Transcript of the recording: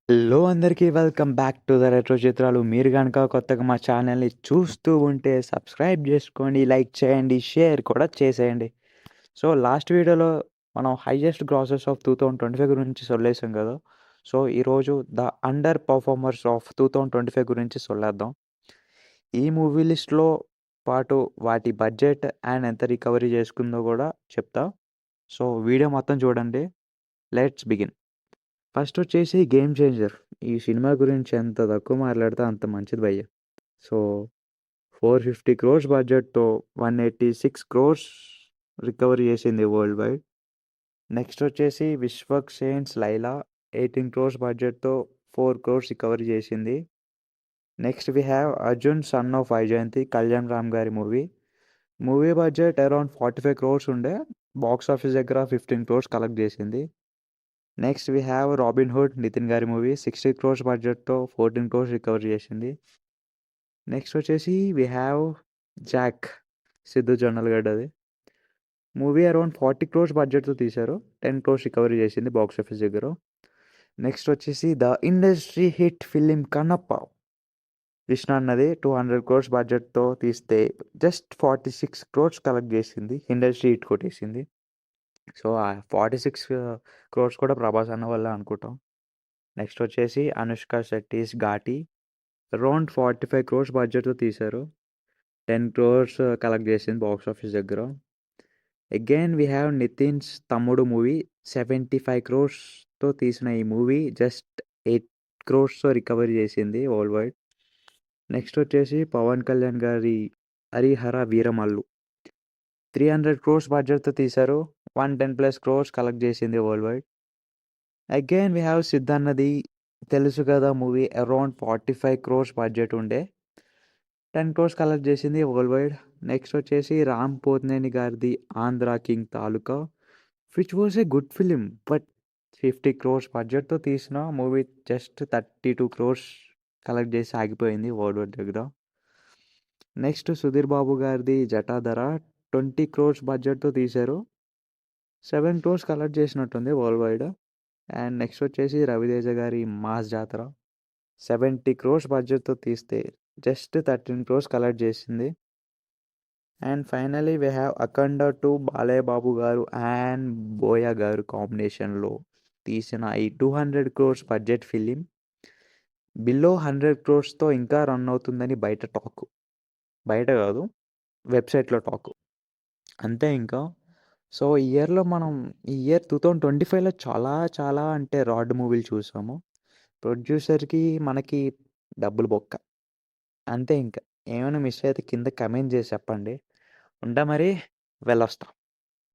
Hello అందరికీ welcome back to the retro చిత్రాలు. మీరు గనక కొత్తగా మా ఛానల్‌ని చూస్తూ ఉంటే సబ్స్క్రైబ్ జేసుకోండి, లైక్ చేయండి, షేర్ కూడా చేసేయండి. సో, లాస్ట్ వీడియోలో మనం హైయెస్ట్ గ్రాసెస్ ఆఫ్ 2025 గురించి సొల్లేసాం గదా! సో, ఈరోజు ద అండర్ పెర్ఫార్మర్స్ ఆఫ్ 2025 గురించి సొల్లేద్దాం. ఈ మూవీ లిస్ట్‌లో పాటు వాటి బడ్జెట్ అండ్ ఎంత రికవరీ జేసుకుందో గూడా చెప్తా. సో, వీడియో మొత్తం చూడండి. Let's begin. ఫస్ట్ వచ్చేసి 'గేమ్ చేంజర్'. ఈ సినిమా గురించి ఎంత తక్కువ మాట్లాడితే అంత మంచిది భయ్యా. సో, 450 క్రోర్స్ బడ్జెట్‌తో 186 క్రోర్స్ రికవరీ చేసింది వరల్డ్ వైడ్. నెక్స్ట్ వచ్చేసి 'విశ్వక్ సేన్స్ లైలా' 18 క్రోర్స్ బడ్జెట్‌తో 4 క్రోర్స్ రికవరీ చేసింది. Next we have 'Arjun son of Vyjayanthi' Kalyan Ram గారి movie. Movie budget around 45 crores ఉండే. బాక్స్ ఆఫీస్ దగ్గర 15 క్రోర్స్ కలెక్ట్ చేసింది. Next we have 'Robin Hood' Nithiin గారి మూవీ. 60 క్రోర్స్ బడ్జెట్‌తో 14 క్రోర్స్ రికవర్ చేసింది. నెక్స్ట్ వచ్చేసి వి హ్యావ్ 'జాక్' సిద్ధు జొన్నలగడ్డది. మూవీ అరౌండ్ 40 క్రోర్స్ బడ్జెట్‌తో తీశారు. 10 క్రోర్స్ రికవరీ చేసింది బాక్స్ ఆఫీస్ దగ్గర. నెక్స్ట్ వచ్చేసి the industry hit film 'Kannappa' Krishna అన్నది 200 క్రోర్స్ బడ్జెట్‌తో తీస్తే జస్ట్ 46 క్రోర్స్ కలెక్ట్ చేసింది. ఇండస్ట్రీ హిట్ కొట్టేసింది. సో, ఆ 46 క్రోర్స్ కూడా ప్రభాస్ అన్న వల్లే అనుకుంటాం. నెక్స్ట్ వచ్చేసి 'అనుష్క శెట్టిస్ ఘాటి' అరౌండ్ 45 క్రోర్స్ బడ్జెట్‌తో తీశారు. 10 క్రోర్స్ కలెక్ట్ చేసింది బాక్స్ ఆఫీస్ దగ్గర. అగైన్ వి హ్యావ్ నితిన్స్ తమ్ముడు మూవీ. 75 క్రోర్స్‌తో తీసిన ఈ మూవీ జస్ట్ 8 క్రోర్స్‌తో రికవరీ చేసింది వరల్డ్ వైడ్. నెక్స్ట్ వచ్చేసి పవన్ కళ్యాణ్ గారి 'హరిహర వీరమల్లు' 300 క్రోర్స్ బడ్జెట్‌తో తీశారు. 110+ క్రోర్స్ కలెక్ట్ చేసింది world wide. Again we have 'సిద్ధ్ అన్నది తెలుసు కదా' మూవీ అరౌండ్ 45 క్రోర్స్ బడ్జెట్ ఉండే. 10 క్రోర్స్ కలెక్ట్ చేసింది వరల్డ్ వైడ్. నెక్స్ట్ వచ్చేసి రామ్ పోతినేని గారిది 'Andhra King Taluka' which was a good film. But 50 crores బడ్జెట్‌తో తీసిన మూవీ జస్ట్ 32 క్రోర్స్ కలెక్ట్ చేసి ఆగిపోయింది వరల్డ్ వైడ్ దగ్గర. నెక్స్ట్ సుధీర్ బాబు గారిది 'జటాధర' 20 క్రోర్స్ బడ్జెట్‌తో తీశారు. 7 క్రోర్స్ కలెక్ట్ చేసినట్టుంది వరల్డ్ వైడ్. అండ్ నెక్స్ట్ వచ్చేసి రవితేజ గారి 'మాస్ జాతర' 70 క్రోర్స్ బడ్జెట్‌తో తీస్తే జస్ట్ 13 క్రోర్స్ కలెక్ట్ చేసింది. అండ్ ఫైనలీ వి హ్యావ్ 'అఖండ 2' బాలయ్య బాబు గారు అండ్ బోయ గారు కాంబినేషన్లో తీసిన ఈ 200 క్రోర్స్ బడ్జెట్ ఫిలిం బిలో 100 క్రోర్స్తో ఇంకా రన్ అవుతుందని బయట టాక్. బయట కాదు, వెబ్సైట్లో టాక్. అంతే ఇంకా. సో, ఈ ఇయర్ 2025లో చాలా చాలా అంటే రాడ్ మూవీలు చూసాము. ప్రొడ్యూసర్‌కి మనకి డబ్బులు బొక్క. అంతే ఇంక. ఏమైనా మిస్ అయితే కింద కమెంట్ చేసి చెప్పండి. ఉంటా మరి. వెళ్ళొస్తా.